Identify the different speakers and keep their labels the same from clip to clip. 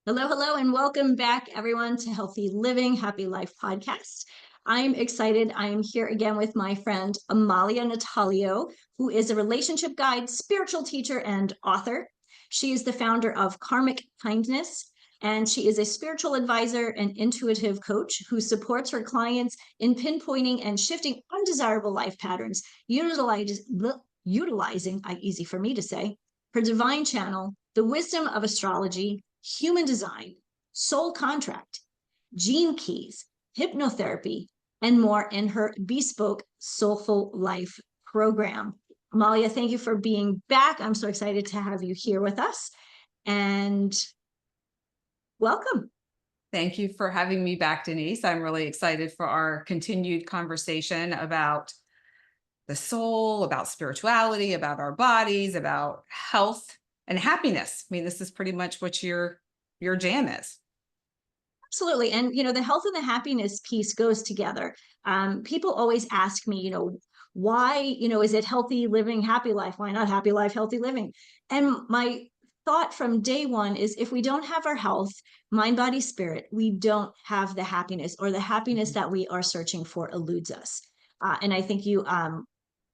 Speaker 1: Hello, hello, and welcome back, everyone, to Healthy Living, Happy Life podcast. I'm excited. I am here again with my friend Amalia Natalio, who is a relationship guide, spiritual teacher, and author. She is the founder of Karmic Kindness, and she is a spiritual advisor and intuitive coach who supports her clients in pinpointing and shifting undesirable life patterns, utilizing, easy for me to say, her divine channel, the wisdom of astrology, human design, soul contract, gene keys, hypnotherapy, and more in her bespoke Soulful Life program. Amalia, thank you for being back. I'm so excited to have you here with us. And welcome.
Speaker 2: Thank you for having me back, Denise. I'm really excited for our continued conversation about the soul, about spirituality, about our bodies, about health and happiness. I mean, this is pretty much what your jam is.
Speaker 1: Absolutely. And, the health and the happiness piece goes together. People always ask me, why, is it healthy living, happy life? Why not happy life, healthy living? And my thought from day one is if we don't have our health, mind, body, spirit, we don't have the happiness, or the happiness that we are searching for eludes us. And I think you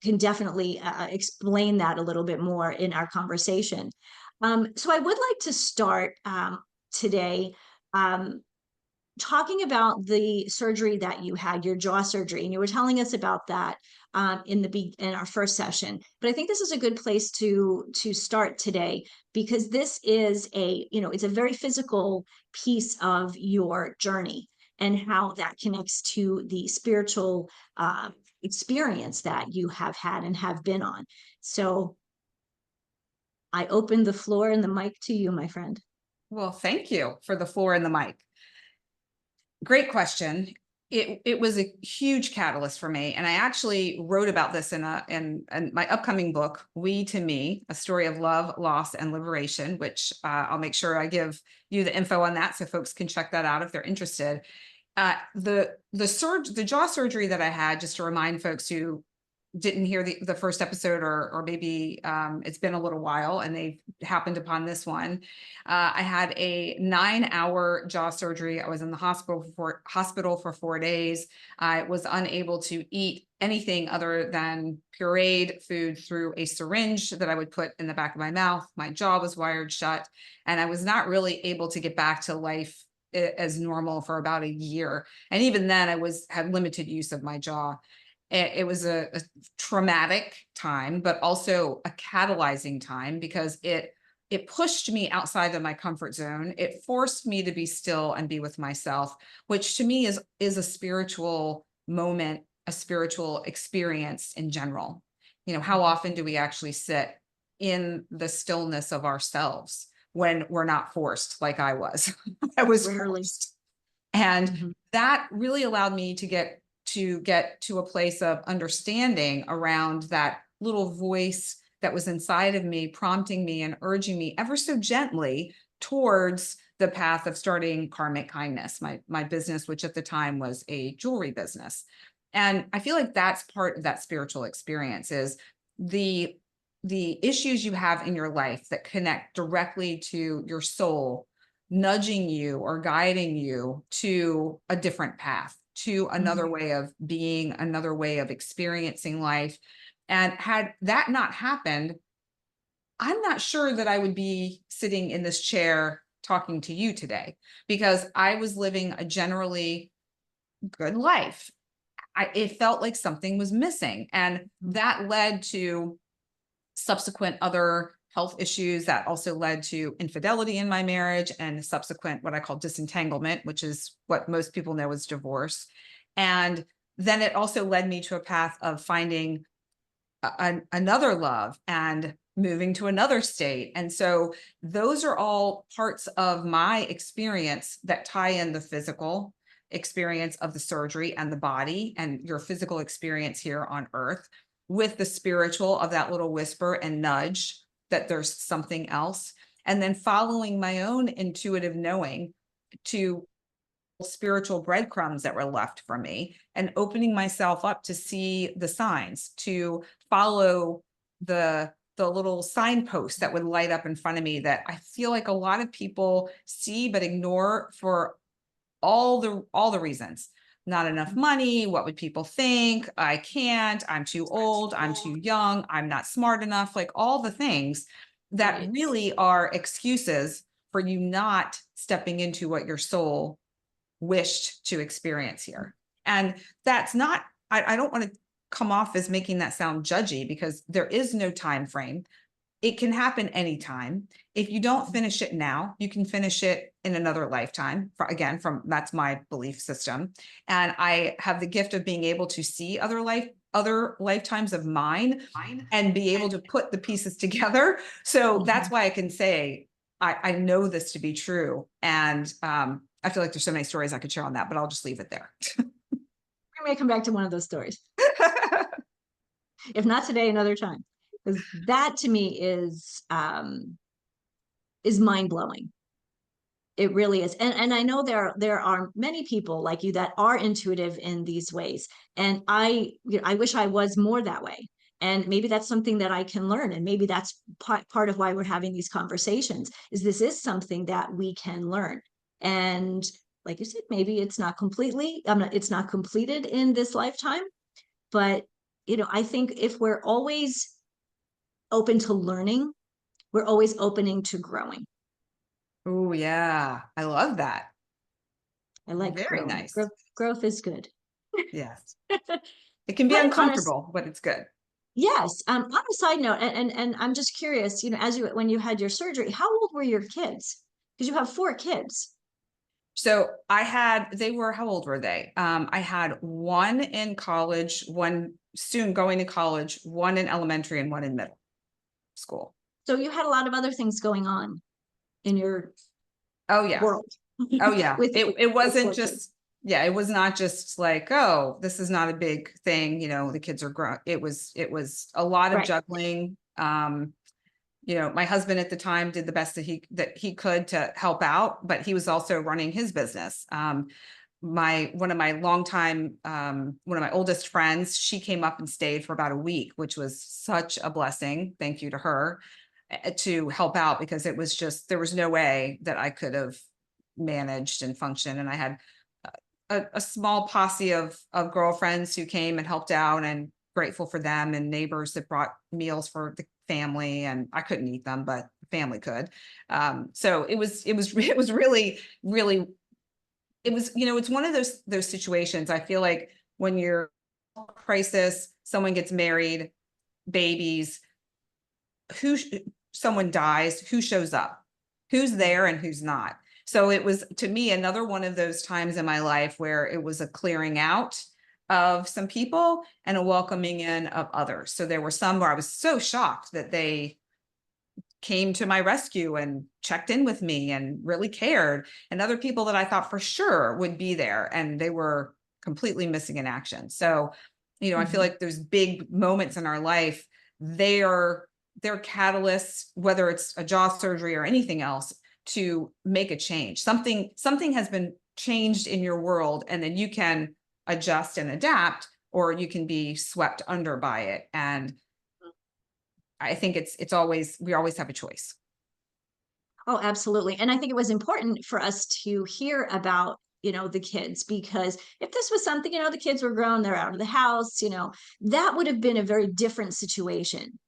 Speaker 1: can definitely explain that a little bit more in our conversation. So I would like to start today. Talking about the surgery that you had, your jaw surgery, and you were telling us about that in our first session. But I think this is a good place to start today, because this is it's a very physical piece of your journey, and how that connects to the spiritual experience that you have had and have been on. So I open the floor and the mic to you, my friend.
Speaker 2: Well, thank you for the floor and the mic. Great question. It was a huge catalyst for me, and I actually wrote about this in my upcoming book, We to Me: A Story of Love, Loss, and Liberation, which I'll make sure I give you the info on that so folks can check that out if they're interested. The jaw surgery that I had, just to remind folks who didn't hear the first episode, or maybe it's been a little while and they happened upon this one. I had a 9-hour jaw surgery. I was in the hospital for 4 days. I was unable to eat anything other than pureed food through a syringe that I would put in the back of my mouth. My jaw was wired shut, and I was not really able to get back to life as normal for about a year. And even then I had limited use of my jaw. It was a traumatic time, but also a catalyzing time, because it pushed me outside of my comfort zone. It forced me to be still and be with myself, which to me is a spiritual moment, a spiritual experience in general. How often do we actually sit in the stillness of ourselves when we're not forced, like I was? I was
Speaker 1: Rarely.
Speaker 2: forced. And that really allowed me to get to a place of understanding around that little voice that was inside of me, prompting me and urging me ever so gently towards the path of starting Karmic Kindness, my business, which at the time was a jewelry business. And I feel like that's part of that spiritual experience, is the issues you have in your life that connect directly to your soul, nudging you or guiding you to a different path, to another way of being, another way of experiencing life. And had that not happened, I'm not sure that I would be sitting in this chair talking to you today, because I was living a generally good life. It felt like something was missing. And that led to subsequent other health issues that also led to infidelity in my marriage, and subsequent what I call disentanglement, which is what most people know as divorce. And then it also led me to a path of finding another love and moving to another state. And so those are all parts of my experience that tie in the physical experience of the surgery and the body and your physical experience here on earth, with the spiritual of that little whisper and nudge that there's something else. And then following my own intuitive knowing to spiritual breadcrumbs that were left for me, and opening myself up to see the signs, to follow the the little signposts that would light up in front of me that I feel like a lot of people see but ignore for all the reasons. Not enough money, what would people think? I can't, I'm too old, I'm too young, I'm not smart enough, like all the things that
Speaker 1: Right.
Speaker 2: really are excuses for you not stepping into what your soul wished to experience here. And that's not, I don't want to come off as making that sound judgy, because there is no time frame. It can happen anytime. If you don't finish it now, you can finish it in another lifetime. Again, from that's my belief system. And I have the gift of being able to see other lifetimes of mine and be able to put the pieces together. So that's
Speaker 1: Mhm.
Speaker 2: why I can say I know this to be true. And I feel like there's so many stories I could share on that, but I'll just leave it there.
Speaker 1: We may come back to one of those stories, if not today, another time, because that to me is mind blowing. It really is. And I know there are many people like you that are intuitive in these ways. And I wish I was more that way. And maybe that's something that I can learn. And maybe that's part of why we're having these conversations, is this is something that we can learn. And like you said, maybe it's not completed in this lifetime, but I think if we're always open to learning, we're always opening to growing.
Speaker 2: Oh, yeah. I love that.
Speaker 1: I like
Speaker 2: Very
Speaker 1: growing.
Speaker 2: nice.
Speaker 1: Growth is good.
Speaker 2: Yes. It can be
Speaker 1: Kind of on a
Speaker 2: uncomfortable, but it's good.
Speaker 1: yes. On a side note, and I'm just curious, as you when you had your surgery, how old were your kids? Because you have four kids.
Speaker 2: So they were, how old were they? I had one in college, one soon going to college, one in elementary, and one in middle school.
Speaker 1: So you had a lot of other things going on in your
Speaker 2: Oh yeah.
Speaker 1: world
Speaker 2: Oh yeah.
Speaker 1: with
Speaker 2: It
Speaker 1: with
Speaker 2: wasn't
Speaker 1: four kids.
Speaker 2: just, yeah, it was not just like, oh, this is not a big thing, the kids are grown. It was a lot of
Speaker 1: Right.
Speaker 2: juggling. My husband at the time did the best that he could to help out, but he was also running his business. One of my longtime one of my oldest friends, she came up and stayed for about a week, which was such a blessing. Thank you to her, to help out, because it was just, there was no way that I could have managed and functioned. And I had a small posse of girlfriends who came and helped out, and grateful for them, and neighbors that brought meals for the family, and I couldn't eat them, but the family could. So it was really, really, it's one of those situations. I feel like when you're in a crisis, someone gets married, babies, who someone dies, who shows up, who's there and who's not. So it was, to me, another one of those times in my life where it was a clearing out of some people and a welcoming in of others. So there were some where I was so shocked that they came to my rescue and checked in with me and really cared, and other people that I thought for sure would be there, and they were completely missing in action. So, I feel
Speaker 1: Mhm.
Speaker 2: like those big moments in our life, they're catalysts, whether it's a jaw surgery or anything else, to make a change. Something has been changed in your world, and then you can adjust and adapt, or you can be swept under by it. And I think we always have a choice.
Speaker 1: Oh, absolutely. And I think it was important for us to hear about, the kids, because if this was something, the kids were grown, they're out of the house, that would have been a very different situation.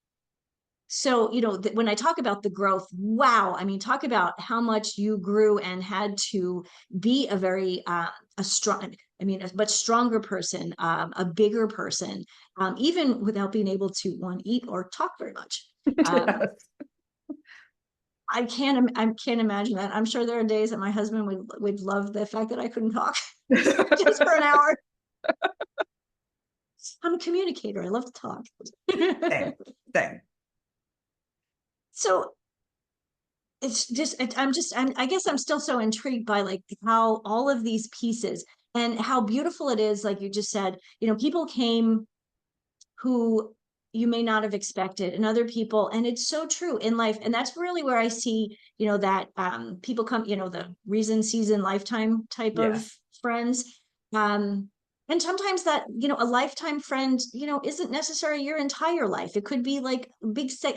Speaker 1: So, when I talk about the growth, wow, I mean, talk about how much you grew and had to be a strong, I mean, a much stronger person, a bigger person, even without being able to one eat or talk very much. Um, I can't imagine that. I'm sure there are days that my husband would love the fact that I couldn't talk just for an hour. I'm a communicator. I love to talk.
Speaker 2: Same, same.
Speaker 1: So I guess I'm still so intrigued by like how all of these pieces and how beautiful it is, like you just said, people came who you may not have expected, and other people, and it's so true in life. And that's really where I see, that people come, the reason, season, lifetime type of
Speaker 2: Yes.
Speaker 1: friends. And sometimes that, a lifetime friend, isn't necessarily your entire life. It could be like a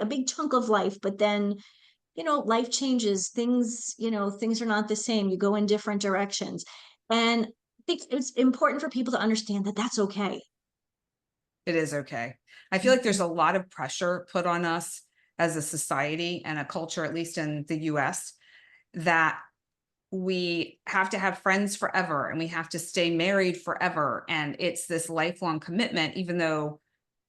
Speaker 1: big chunk of life, but then, life changes, things are not the same. You go in different directions. And I think it's important for people to understand that that's okay.
Speaker 2: It is okay. I feel like there's
Speaker 1: Mhm.
Speaker 2: a lot of pressure put on us as a society and a culture, at least in the US, that we have to have friends forever and we have to stay married forever. And it's this lifelong commitment, even though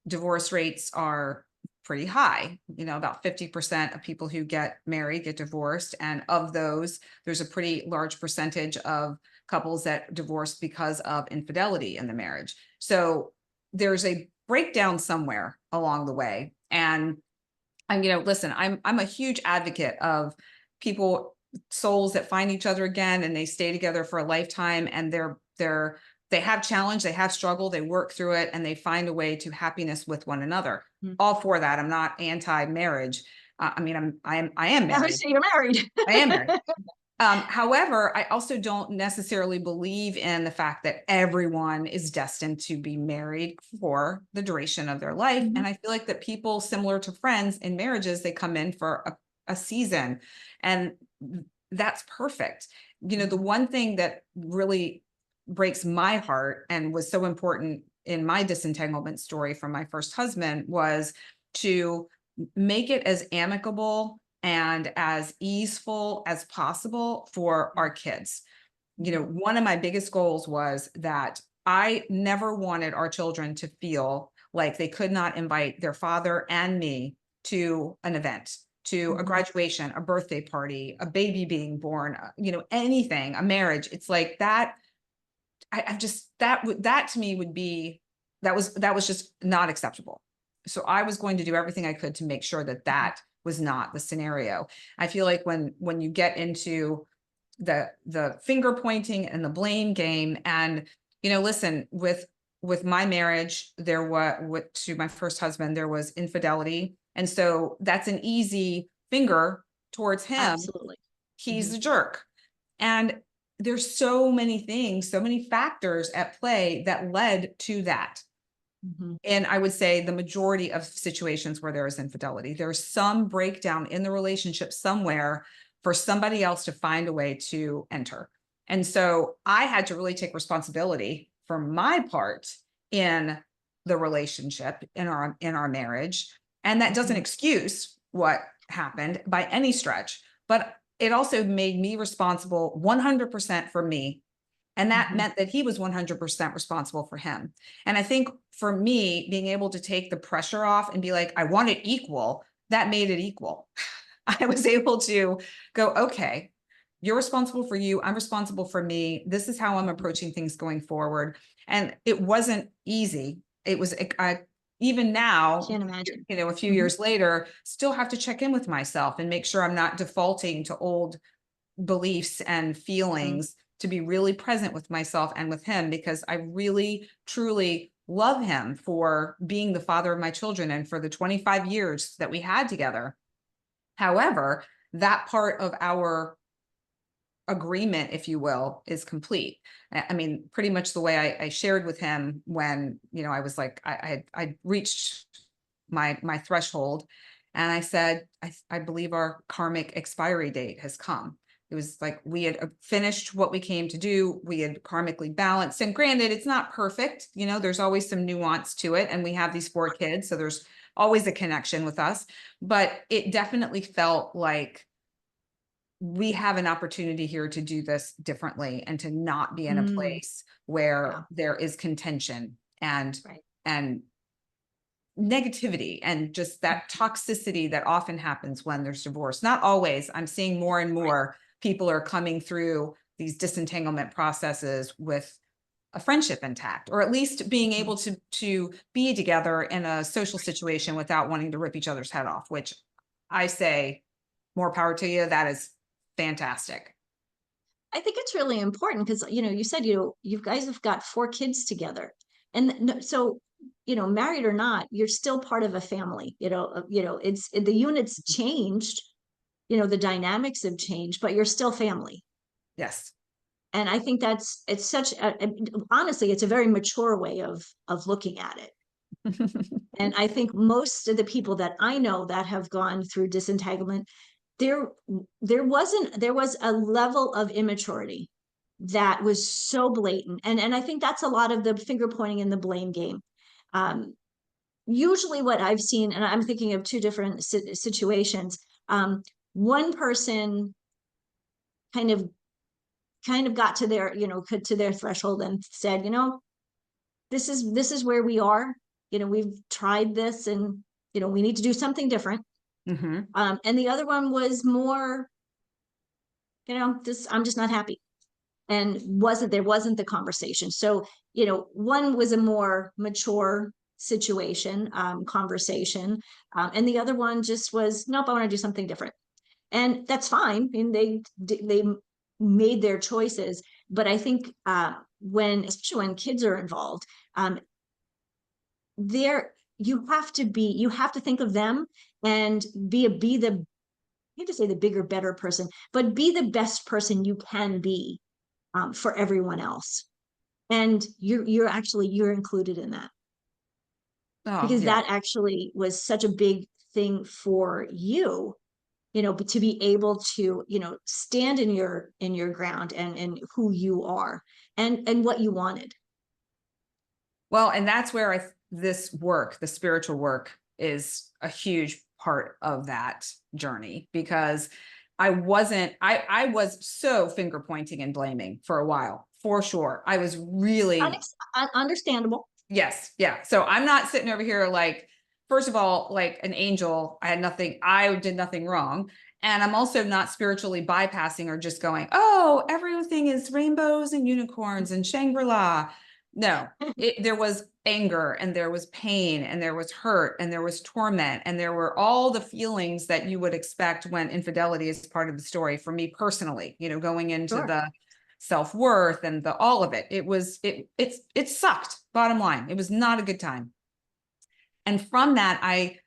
Speaker 2: divorce rates are pretty high. About 50% of people who get married get divorced. And of those, there's a pretty large percentage of couples that divorce because of infidelity in the marriage. So there's a breakdown somewhere along the way. And listen, I'm a huge advocate of people, souls that find each other again and they stay together for a lifetime, and they have challenge, they have struggle, they work through it, and they find a way to happiness with one another.
Speaker 1: Mhm.
Speaker 2: All for that. I'm not anti-marriage. I am
Speaker 1: I would
Speaker 2: married.
Speaker 1: say you're married.
Speaker 2: I am married. However, I also don't necessarily believe in the fact that everyone is destined to be married for the duration of their life.
Speaker 1: Mhm.
Speaker 2: And I feel like that people similar to friends in marriages, they come in for a season, and that's perfect. The
Speaker 1: Mhm.
Speaker 2: one thing that really breaks my heart and was so important in my disentanglement story from my first husband was to make it as amicable and as easeful as possible for our kids.
Speaker 1: Mhm.
Speaker 2: One of my biggest goals was that I never wanted our children to feel like they could not invite their father and me to an event, to a
Speaker 1: Mhm.
Speaker 2: graduation, a birthday party, a baby being born, anything, a marriage. It's like that. I've just that to me would be that was just not acceptable. So I was going to do everything I could to make sure that
Speaker 1: Mhm.
Speaker 2: that was not the scenario. I feel like when you get into the finger pointing and the blame game, and listen, with my marriage, there was to my first husband, there was infidelity, and so that's an easy finger towards him.
Speaker 1: Absolutely.
Speaker 2: He's
Speaker 1: Mhm.
Speaker 2: a jerk. And there's so many things, so many factors at play that led to that.
Speaker 1: Mhm.
Speaker 2: And I would say the majority of situations where there is infidelity, there's some breakdown in the relationship somewhere for somebody else to find a way to enter. And so I had to really take responsibility for my part in the relationship, in our marriage. And that doesn't
Speaker 1: Mhm.
Speaker 2: excuse what happened by any stretch, but it also made me responsible 100% for me, and that
Speaker 1: Mhm.
Speaker 2: meant that he was 100% responsible for him. And I think for me, being able to take the pressure off and be like, I want it equal, that made it equal. I was able to go, okay, you're responsible for you. I'm responsible for me. This is how I'm
Speaker 1: Mhm.
Speaker 2: approaching things going forward. And it wasn't easy. It was, even now,
Speaker 1: Can't imagine.
Speaker 2: a few
Speaker 1: Mhm.
Speaker 2: years later, still have to check in with myself and make sure I'm not defaulting to old beliefs and
Speaker 1: Mhm.
Speaker 2: feelings, to be really present with myself and with him, because I really truly love him for being the father of my children and for the 25 years that we had together. However, that part of our agreement, if you will, is complete. I mean, pretty much the way I shared with him when, I was like, I reached my threshold, and I said, I believe our karmic expiry date has come. It was like we had finished what we came to do. We had karmically balanced. And granted, it's not perfect. There's always some nuance to it. And we have these 4 kids. So there's always a connection with us. But it definitely felt like we have an opportunity here to do this differently and to not be in a
Speaker 1: Mm.
Speaker 2: place
Speaker 1: Yeah.
Speaker 2: where there is contention and
Speaker 1: Right.
Speaker 2: and negativity and just that
Speaker 1: Mhm.
Speaker 2: toxicity that often happens when there's divorce. Not always. I'm seeing more and
Speaker 1: Right.
Speaker 2: more people are coming through these disentanglement processes with a friendship intact, or at least being
Speaker 1: Mhm.
Speaker 2: able to be together in a social situation without wanting to rip each other's head off, which I say more power to you. That is fantastic.
Speaker 1: I think it's really important because, you said, you guys have got 4 kids together. And so, married or not, you're still part of a family, the units changed, the dynamics have changed, but you're still family.
Speaker 2: Yes.
Speaker 1: And I think it's such honestly, it's a very mature way of looking at it. And I think most of the people that I know that have gone through disentanglement, there there was a level of immaturity that was so blatant. And I think that's a lot of the finger pointing and the blame game. Um, Usually what I've seen, and I'm thinking of two different situations. One person kind of got to their, to their threshold and said, this is where we are. We've tried this, and we need to do something different.
Speaker 2: Hmm.
Speaker 1: And the other one was more, just I'm just not happy. And wasn't the conversation. So, one was a more mature situation, conversation. And the other one just was, nope, I want to do something different. And that's fine. I mean, they made their choices. But I think especially when kids are involved, there you have to think of them and be the, I hate to say the bigger, better person, but be the best person you can be, for everyone else. And you're included in that,
Speaker 2: Oh,
Speaker 1: because
Speaker 2: yeah.
Speaker 1: that actually was such a big thing for you, but to be able to, stand in your ground and who you are and what you wanted.
Speaker 2: Well, and that's where this work, the spiritual work, is a huge part of that journey, because I was so finger pointing and blaming for a while, for sure. I was really,
Speaker 1: Understandable.
Speaker 2: yes, yeah. So I'm not sitting over here like, first of all, like an angel. I did nothing wrong. And I'm also not spiritually bypassing or just going, oh, everything is rainbows and unicorns and Shangri-La. No, there was anger, and there was pain, and there was hurt, and there was torment, and there were all the feelings that you would expect when infidelity is part of the story. For me personally, going into
Speaker 1: Sure.
Speaker 2: the self-worth and the all of it, it sucked. Bottom line, it was not a good time. And from that, I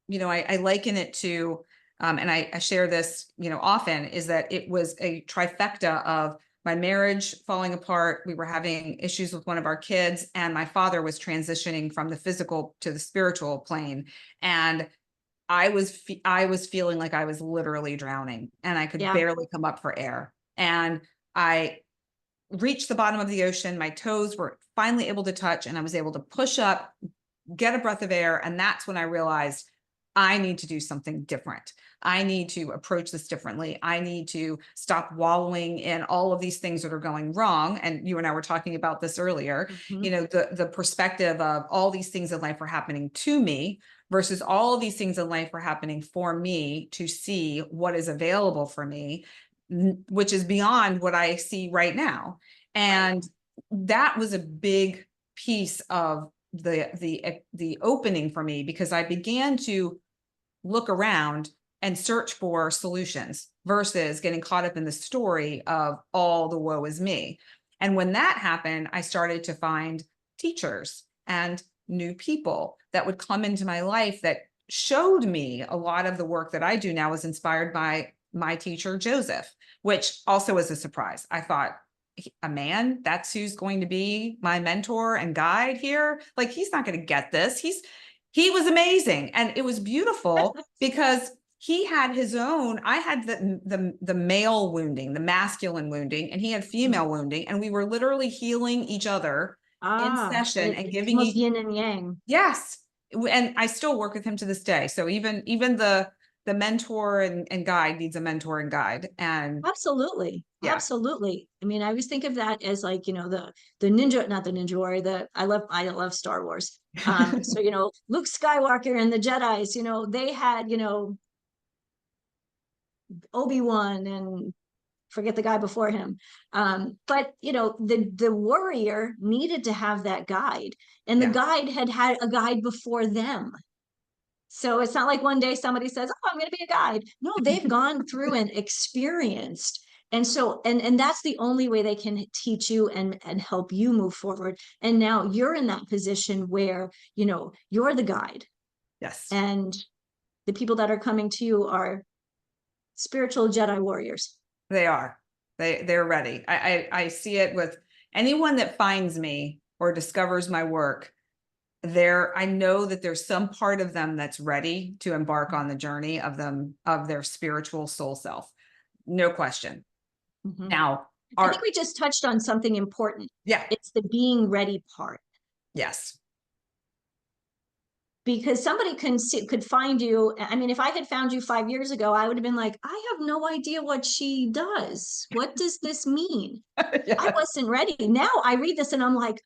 Speaker 2: liken it to, and I share this, often, is that it was a trifecta of my marriage falling apart. We were having issues with one of our kids, and my father was transitioning from the physical to the spiritual plane. And I was feeling like I was literally drowning, and I could
Speaker 1: Yeah.
Speaker 2: barely come up for air. And I reached the bottom of the ocean. My toes were finally able to touch, and I was able to push up, get a breath of air. And that's when I realized I need to do something different. I need to approach this differently. I need to stop wallowing in all of these things that are going wrong. And you and I were talking about this earlier,
Speaker 1: Mhm.
Speaker 2: the perspective of all these things in life are happening to me versus all of these things in life are happening for me to see what is available for me, which is beyond what I see right now.
Speaker 1: Right.
Speaker 2: And that was a big piece of the opening for me, because I began to look around and search for solutions versus getting caught up in the story of all the woe is me. And when that happened, I started to find teachers and new people that would come into my life that showed me a lot of the work that I do now was inspired by my teacher, Joseph, which also was a surprise. I thought, a man, that's who's going to be my mentor and guide here. Like, he's not going to get this. He was amazing. And it was beautiful because he had his own, I had the male wounding, the masculine wounding, and he had female wounding. And we were literally healing each other in session and
Speaker 1: It's
Speaker 2: giving
Speaker 1: almost
Speaker 2: each,
Speaker 1: yin and yang.
Speaker 2: yes. And I still work with him to this day. So even the mentor and guide needs a mentor and guide. And
Speaker 1: Absolutely.
Speaker 2: yeah.
Speaker 1: Absolutely. I mean, I always think of that as like, the ninja, not the ninja warrior, I love Star Wars. So, Luke Skywalker and the Jedis, they had, Obi-Wan and forget the guy before him. But the warrior needed to have that guide, and the
Speaker 2: Yeah.
Speaker 1: guide had a guide before them. So it's not like one day somebody says, "Oh, I'm going to be a guide." No, they've gone through and experienced. And so, and that's the only way they can teach you and help you move forward. And now you're in that position where, you're the guide,
Speaker 2: Yes.
Speaker 1: and the people that are coming to you are spiritual Jedi warriors.
Speaker 2: They are. They're ready. I see it with anyone that finds me or discovers my work. I know that there's some part of them that's ready to embark on the journey of their spiritual soul self. No question.
Speaker 1: Mhm.
Speaker 2: Now,
Speaker 1: I think we just touched on something important.
Speaker 2: yeah,
Speaker 1: It's the being ready part.
Speaker 2: yes.
Speaker 1: Because somebody could find you. I mean, if I had found you 5 years ago, I would have been like, I have no idea what she does. What does this mean? I
Speaker 2: Yes.
Speaker 1: wasn't ready. Now I read this and I'm like,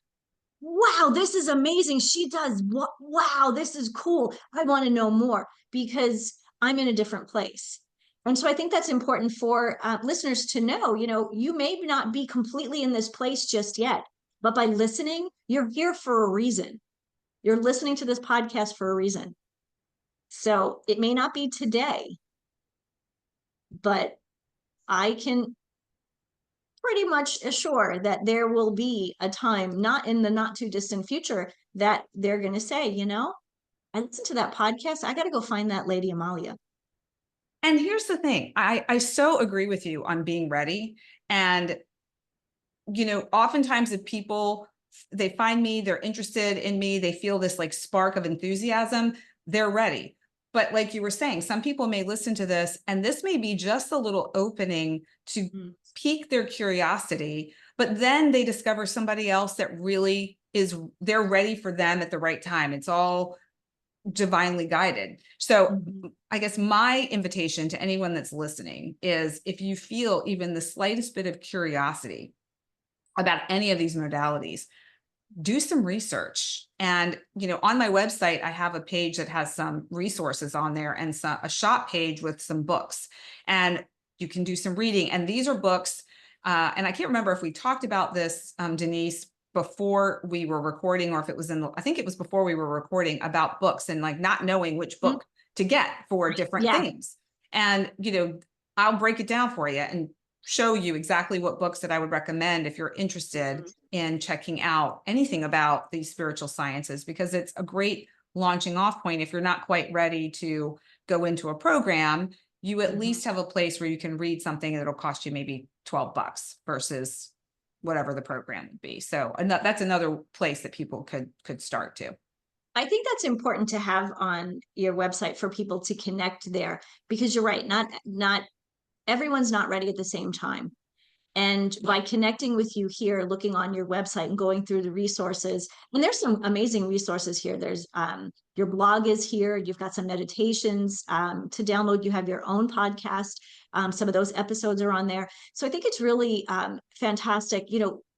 Speaker 1: wow, this is amazing. She does what? Wow, this is cool. I want to know more because I'm in a different place. And so I think that's important for listeners to know. You may not be completely in this place just yet, but by listening, you're here for a reason. You're listening to this podcast for a reason. So it may not be today, but I can pretty much assure that there will be a time, not in the not too distant future, that they're going to say, I listened to that podcast. I got to go find that Lady Amalia.
Speaker 2: And here's the thing. I so agree with you on being ready. And, oftentimes if people, they find me, they're interested in me, they feel this like spark of enthusiasm, they're ready. But like you were saying, some people may listen to this and this may be just a little opening to pique their curiosity, but then they discover somebody else that really they're ready for them at the right time. It's all divinely guided. So I guess my invitation to anyone that's listening is, if you feel even the slightest bit of curiosity about any of these modalities, do some research. And, on my website, I have a page that has some resources on there and a shop page with some books, and you can do some reading. And these are books. And I can't remember if we talked about this, Denise, before we were recording, or if it was I think it was before we were recording, about books and like not knowing which book to get for different
Speaker 1: Yeah.
Speaker 2: things. And, I'll break it down for you and show you exactly what books that I would recommend if you're interested in checking out anything about these spiritual sciences, because it's a great launching off point. If you're not quite ready to go into a program, you at least have a place where you can read something that'll cost you maybe $12 versus whatever the program would be. So that's another place that people could start to.
Speaker 1: I think that's important to have on your website for people to connect there, because you're right. Not everyone's not ready at the same time. And by connecting with you here, looking on your website and going through the resources, and there's some amazing resources here. There's your blog is here. You've got some meditations to download. You have your own podcast. Some of those episodes are on there. So I think it's really fantastic.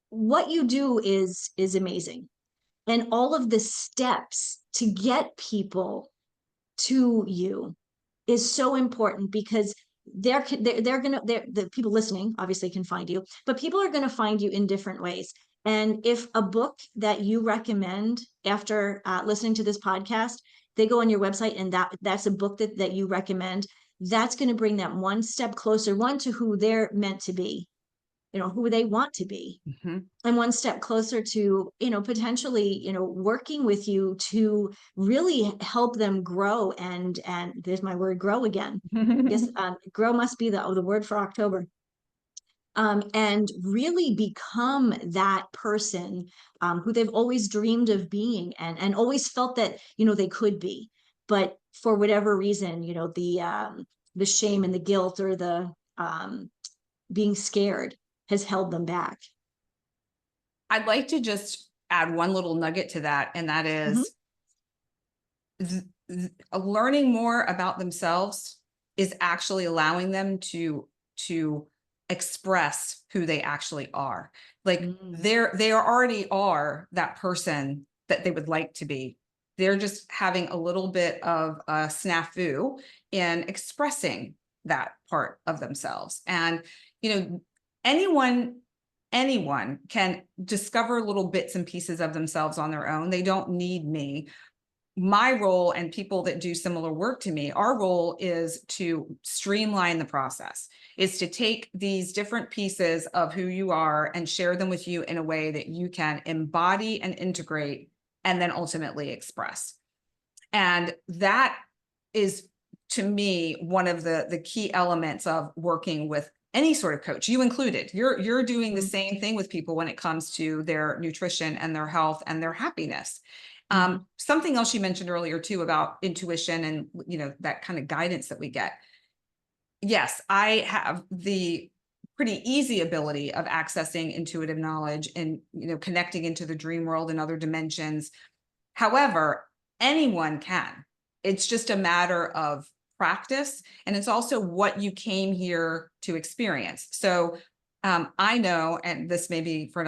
Speaker 1: What you do is amazing. And all of the steps to get people to you is so important, because the people listening obviously can find you, but people are going to find you in different ways. And if a book that you recommend after listening to this podcast, they go on your website and that's a book that you recommend, that's going to bring them one step closer, one, to who they're meant to be, who they want to be, and one step closer to, potentially, working with you to really help them grow. And there's my word, grow again. Yes, grow must be the word for October. And really become that person who they've always dreamed of being, and always felt that, they could be. But for whatever reason, the shame and the guilt, or the being scared, has held them back.
Speaker 2: I'd like to just add one little nugget to that, and that is learning more about themselves is actually allowing them to express who they actually are. Like they already are that person that they would like to be. They're just having a little bit of a snafu in expressing that part of themselves. And, anyone can discover little bits and pieces of themselves on their own. They don't need me. My role, and people that do similar work to me, our role is to streamline the process, is to take these different pieces of who you are and share them with you in a way that you can embody and integrate, and then ultimately express. And that is to me, one of the key elements of working with any sort of coach, you included. You're doing the
Speaker 1: Mhm.
Speaker 2: same thing with people when it comes to their nutrition and their health and their happiness.
Speaker 1: Mhm.
Speaker 2: Something else you mentioned earlier too about intuition and that kind of guidance that we get. Yes, I have the pretty easy ability of accessing intuitive knowledge and connecting into the dream world and other dimensions. However, anyone can. It's just a matter of practice, and it's also what you came here to experience. So I know, and this may be for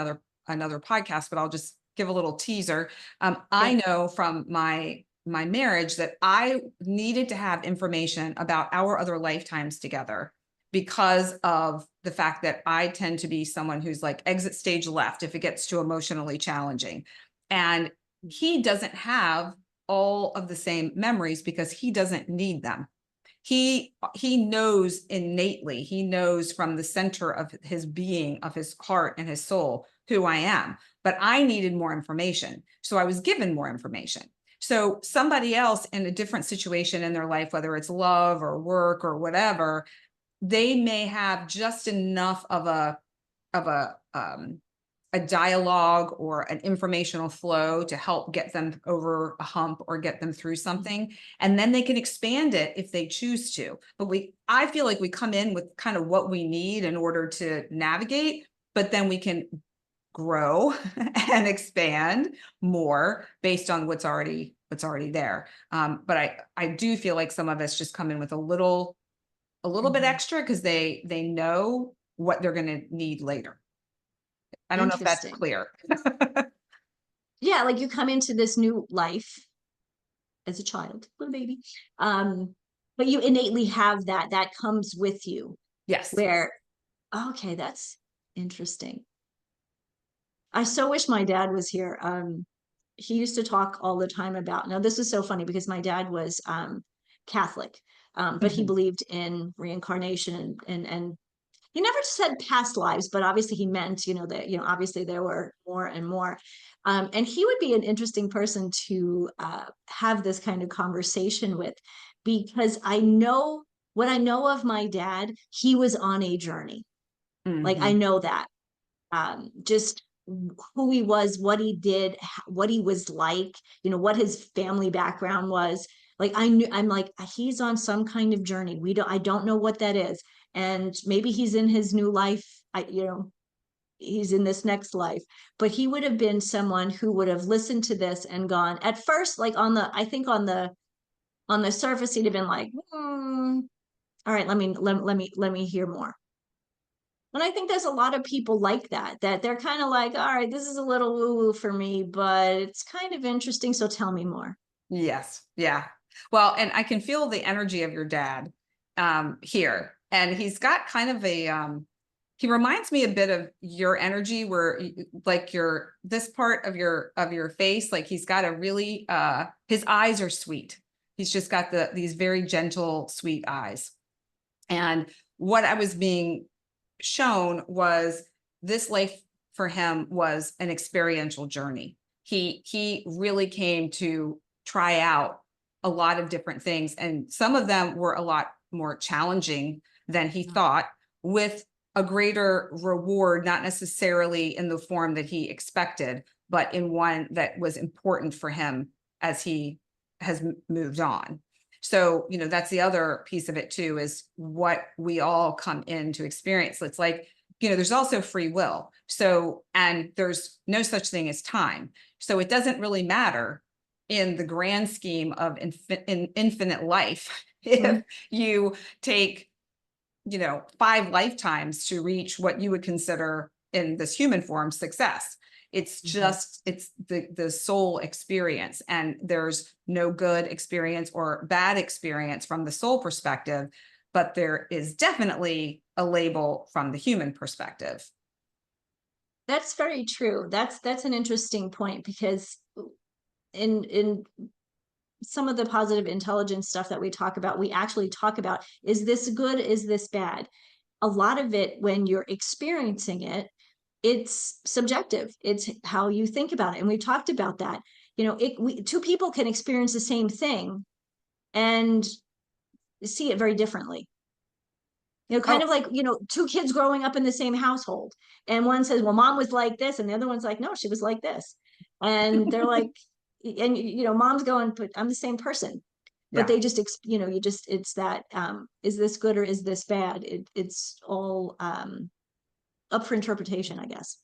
Speaker 2: another podcast, but I'll just give a little teaser. I
Speaker 1: Yeah.
Speaker 2: know from my marriage that I needed to have information about our other lifetimes together because of the fact that I tend to be someone who's like exit stage left if it gets too emotionally challenging. And he doesn't have all of the same memories because he doesn't need them. He knows innately, he knows from the center of his being, of his heart and his soul, who I am. But I needed more information, so I was given more information. So somebody else in a different situation in their life, whether it's love or work or whatever, they may have just enough of a dialogue or an informational flow to help get them over a hump or get them through something. And then they can expand it if they choose to. But I feel like we come in with kind of what we need in order to navigate, but then we can grow and expand more based on what's already there. But I do feel like some of us just come in with a little bit
Speaker 1: Mhm.
Speaker 2: extra because they know what they're going to need later. I don't know if that's
Speaker 1: Interesting.
Speaker 2: clear.
Speaker 1: Yeah, like you come into this new life as a child, little baby, um, but you innately have that comes with you.
Speaker 2: Yes.
Speaker 1: Where okay, that's interesting. I so wish my dad was here. He used to talk all the time about, now this is so funny because my dad was Catholic, but he
Speaker 2: Mhm.
Speaker 1: believed in reincarnation and he never said past lives, but obviously he meant, that, obviously there were more and more. And he would be an interesting person to have this kind of conversation with, because I know what I know of my dad, he was on a journey. Like I
Speaker 2: Mhm.
Speaker 1: know that just who he was, what he did, what he was like, what his family background was. Like I'm like, he's on some kind of journey. I don't know what that is. And maybe he's in his new life. He's in this next life, but he would have been someone who would have listened to this and gone at first, like I think on the surface, he'd have been like, all right, let me hear more. And I think there's a lot of people like that they're kind of like, all right, this is a little woo woo for me, but it's kind of interesting. So tell me more.
Speaker 2: Yes. Yeah. Well, and I can feel the energy of your dad here. And he's got kind of he reminds me a bit of your energy where like your this part of your face, like he's got a really his eyes are sweet. He's just got these very gentle, sweet eyes. And what I was being shown was this life for him was an experiential journey. He really came to try out a lot of different things, and some of them were a lot more challenging than he thought, with a greater reward, not necessarily in the form that he expected, but in one that was important for him as he has moved on. So, that's the other piece of it too, is what we all come in to experience. It's like, there's also free will. So, and there's no such thing as time. So it doesn't really matter in the grand scheme of infinite life if
Speaker 1: Mhm.
Speaker 2: you take, 5 lifetimes to reach what you would consider in this human form success. It's
Speaker 1: Mhm.
Speaker 2: just it's the soul experience, and there's no good experience or bad experience from the soul perspective, but there is definitely a label from the human perspective.
Speaker 1: That's very true. That's an interesting point, because in some of the positive intelligence stuff that we talk about, we actually talk about, is this good? Is this bad? A lot of it, when you're experiencing it, it's subjective. It's how you think about it. And we talked about that. Two people can experience the same thing, and see it very differently. You know, kind
Speaker 2: Oh,
Speaker 1: of like, you know, two kids growing up in the same household. And one says, well, mom was like this. And the other one's like, no, she was like this. And they're like, and, you know, mom's going, but I'm the same person. But
Speaker 2: yeah.
Speaker 1: they just, you know, you just, it's that, is this good or is this bad? It's all up for interpretation, I guess.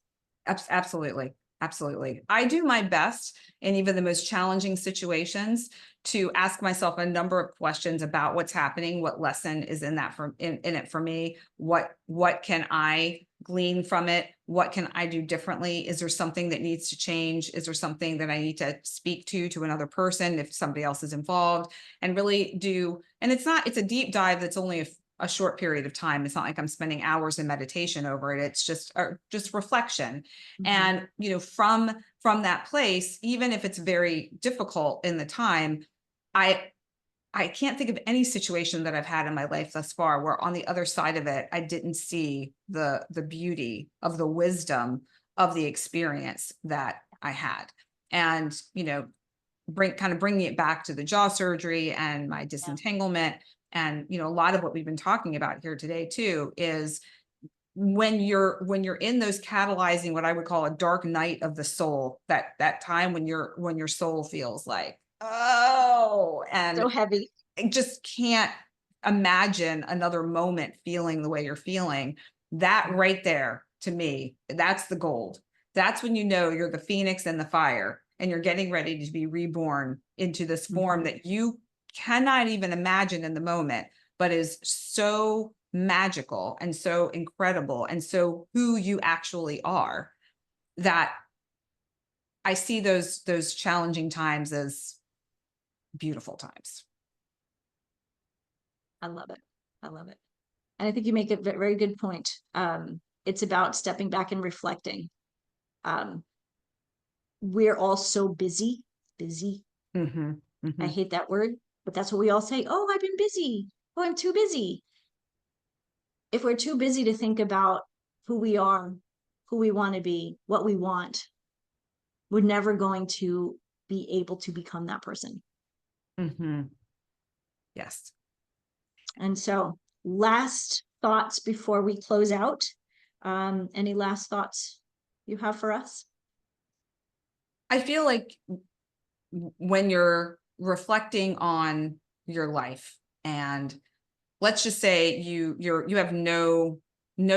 Speaker 2: Absolutely. Absolutely. I do my best in even the most challenging situations to ask myself a number of questions about what's happening, what lesson is in that in it for me, what can I glean from it, what can I do differently, is there something that needs to change, is there something that I need to speak to another person if somebody else is involved, and really do, and it's a deep dive that's only a short period of time. It's not like I'm spending hours in meditation over it. It's just reflection.
Speaker 1: Mhm.
Speaker 2: And, you know, from that place, even if it's very difficult in the time, I I can't think of any situation that I've had in my life thus far where on the other side of it, I didn't see the beauty of the wisdom of the experience that I had. And, you know, bringing it back to the jaw surgery and my
Speaker 1: Yeah.
Speaker 2: disentanglement. And, you know, a lot of what we've been talking about here today too is when you're in those catalyzing, what I would call a dark night of the soul, that time when your soul feels like, oh,
Speaker 1: So
Speaker 2: and
Speaker 1: heavy.
Speaker 2: I just can't imagine another moment feeling the way you're feeling. That right there, to me, that's the gold. That's when you know you're the phoenix in the fire and you're getting ready to be reborn into this form
Speaker 1: Mhm.
Speaker 2: that you cannot even imagine in the moment, but is so magical and so incredible and so who you actually are, that I see those challenging times as beautiful times.
Speaker 1: I love it. I love it. And I think you make a very good point. It's about stepping back and reflecting. Um, we're all so busy, busy.
Speaker 2: Hmm.
Speaker 1: I
Speaker 2: Hmm.
Speaker 1: hate that word, but that's what we all say. Oh, I've been busy. Oh, I'm too busy. If we're too busy to think about who we are, who we want to be, what we want, we're never going to be able to become that person.
Speaker 2: Hmm. Yes.
Speaker 1: And so, last thoughts before we close out. Any last thoughts you have for us?
Speaker 2: I feel like when you're reflecting on your life, and let's just say you have no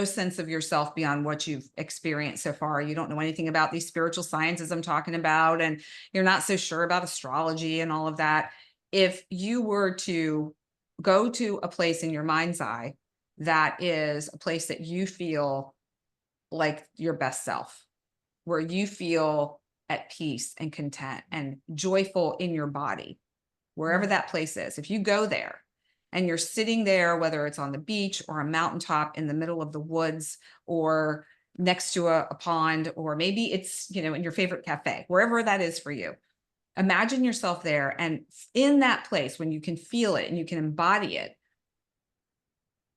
Speaker 2: sense of yourself beyond what you've experienced so far. You don't know anything about these spiritual sciences I'm talking about, and you're not so sure about astrology and all of that. If you were to go to a place in your mind's eye that is a place that you feel like your best self, where you feel at peace and content and joyful in your body, wherever
Speaker 1: Mm.
Speaker 2: that place is. If you go there and you're sitting there, whether it's on the beach or a mountaintop in the middle of the woods or next to a pond, or maybe it's, you know, in your favorite cafe, wherever that is for you, imagine yourself there. And in that place, when you can feel it and you can embody it,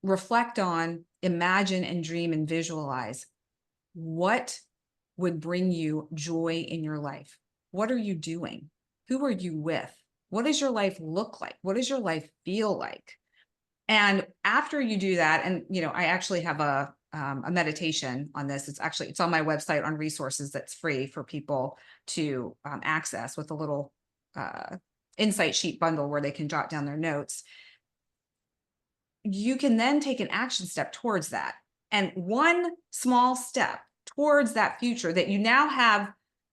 Speaker 2: reflect on, imagine and dream and visualize what would bring you joy in your life. What are you doing? Who are you with? What does your life look like? What does your life feel like? And after you do that, and you know, I actually have a meditation on this. It's on my website on resources that's free for people to access with a little uh, insight sheet bundle where they can jot down their notes. You can then take an action step towards that. And one small step towards that future that you now have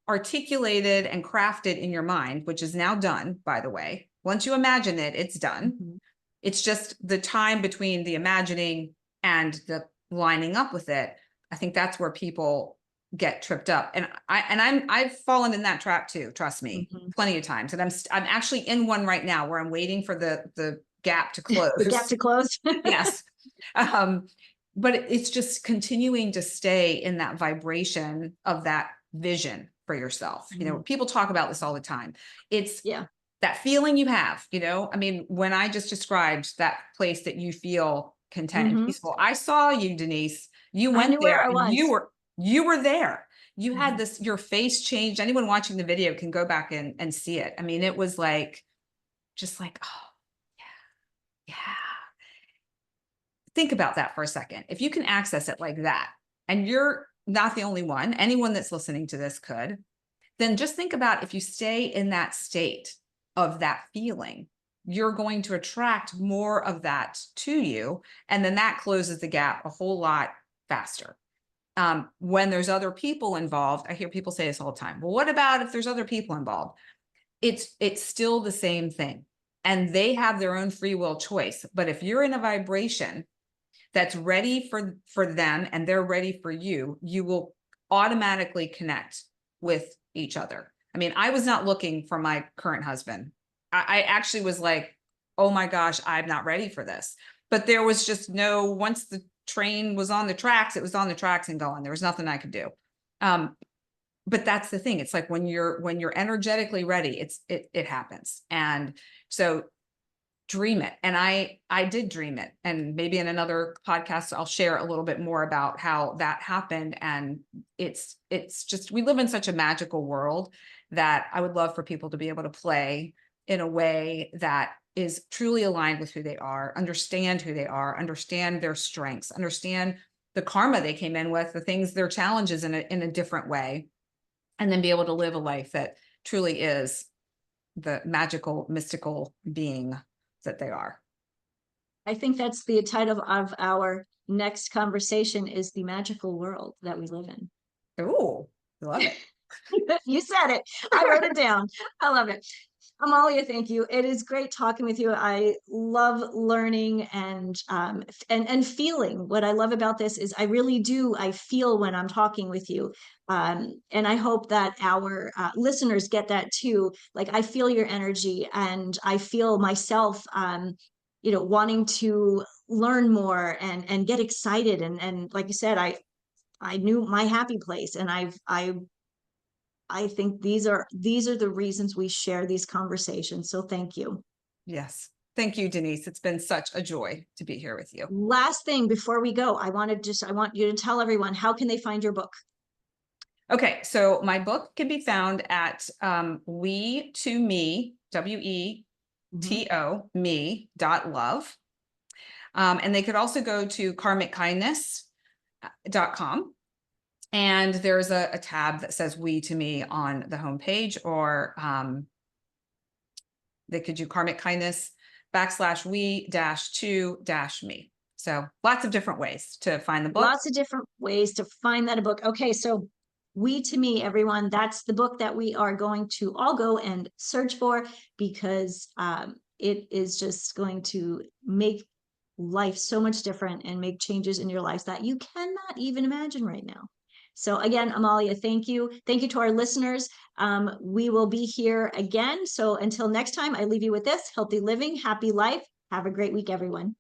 Speaker 2: articulated and crafted in your mind, which is now done, by the way. Once you imagine it, it's done.
Speaker 1: Mhm.
Speaker 2: It's just the time between the imagining and the lining up with it. I think that's where people get tripped up. And I've fallen in that trap too, trust me,
Speaker 1: Mhm.
Speaker 2: plenty of times. And I'm actually in one right now where I'm waiting for the gap to
Speaker 1: The gap
Speaker 2: close.
Speaker 1: to close.
Speaker 2: Yes. Um, but it's just continuing to stay in that vibration of that vision for yourself. You know,
Speaker 1: Mhm.
Speaker 2: people talk about this all the time. It's
Speaker 1: Yeah.
Speaker 2: that feeling you have, you know, I mean, when I just described that place that you feel content and
Speaker 1: Hmm.
Speaker 2: peaceful, I saw you, Denise. You
Speaker 1: I
Speaker 2: went
Speaker 1: knew where
Speaker 2: there
Speaker 1: I
Speaker 2: and
Speaker 1: was.
Speaker 2: you were there. You had
Speaker 1: Mhm.
Speaker 2: this, your face changed. Anyone watching the video can go back and see it. I mean, it was like, just like, oh, yeah, yeah. think about that for a second. If you can access it like that, and you're not the only one, anyone that's listening to this could, then just think about if you stay in that state of that feeling, you're going to attract more of that to you. And then that closes the gap a whole lot faster. When there's other people involved, I hear people say this all the time. Well, what about if there's other people involved? It's still the same thing. And they have their own free will choice. But if you're in a vibration that's ready for them and they're ready for you, you will automatically connect with each other. I mean, I was not looking for my current husband. I actually was like, oh my gosh, I'm not ready for this. But there was just no, once the train was on the tracks, it was on the tracks and going. There was nothing I could do. But that's the thing. It's like when you're energetically ready, it happens. And so dream it. And I did dream it. And maybe in another podcast, I'll share a little bit more about how that happened. And it's just, we live in such a magical world that I would love for people to be able to play in a way that is truly aligned with who they are, understand who they are, understand their strengths, understand the karma they came in with, the things, their challenges in a different way, and then be able to live a life that truly is the magical, mystical being that they are.
Speaker 1: I think that's the title of our next conversation, is the magical world that we live in.
Speaker 2: Ooh, I love it.
Speaker 1: You said it. I wrote it down. I love it. Amalia, thank you. It is great talking with you. I love learning and feeling. What I love about this is I really do. I feel when I'm talking with you, and I hope that our listeners get that too. Like, I feel your energy, and I feel myself, wanting to learn more and get excited. And like you said, I knew my happy place, and I think these are the reasons we share these conversations. So thank you.
Speaker 2: Yes. Thank you, Denise. It's been such a joy to be here with you.
Speaker 1: Last thing before we go, I want you to tell everyone, how can they find your book?
Speaker 2: Okay, so my book can be found at we to me, WETO, me.love. And they could also go to karmickindness.com. And there's a tab that says we to me on the homepage, or they could do karmic kindness /we-to-me. So lots of different ways to find the book.
Speaker 1: Lots of different ways to find that book. Okay, so We to Me, everyone, that's the book that we are going to all go and search for, because it is just going to make life so much different and make changes in your lives that you cannot even imagine right now. So again, Amalia, thank you. Thank you to our listeners. We will be here again. So until next time, I leave you with this: healthy living, happy life. Have a great week, everyone.